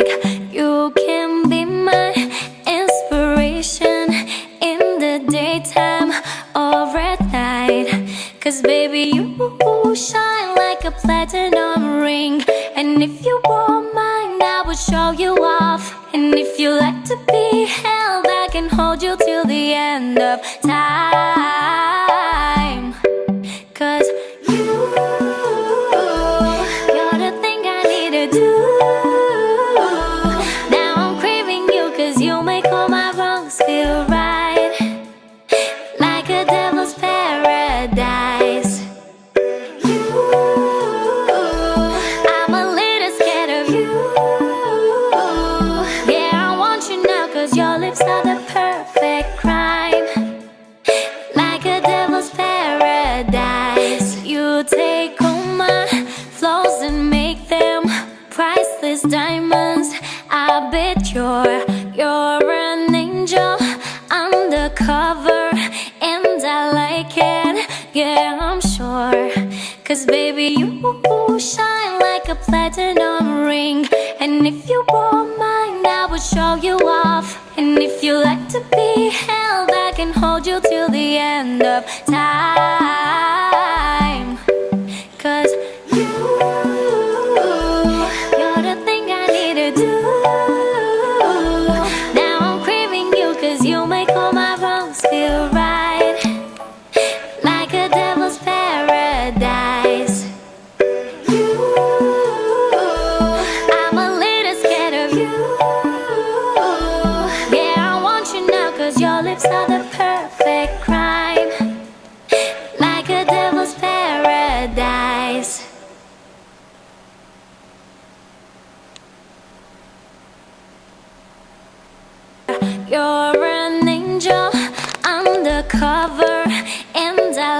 like you can be my inspiration in the daytime or at night. 'Cause baby, you shine like a platinum ring. And if you were mine, I would show you off. And if you like to be held, I can hold you till the end of time. 'Cause you're the thing I need to do. Now I'm craving you 'cause you make all my wrongs feel right. Like a devil's paradise. I'm a little scared of you. Yeah, I want you now 'cause your lips are the perfect crime. Like a devil's paradise. You take all my flaws and make them priceless diamonds. I bet you're an angel undercover, and I like it, yeah, I'm sure. 'Cause baby, you shine like a platinum ring. And if you were mine, I would show you off. And if you like to be held, I can hold you till the end of time. 'Cause you're the thing I need to do. Now I'm craving you 'cause you make all my wrongs feel right. Like a devil's paradise. I'm a little scared of you. Yeah, I want you now 'cause your lips are the perfect crime. Like a devil's paradise. You're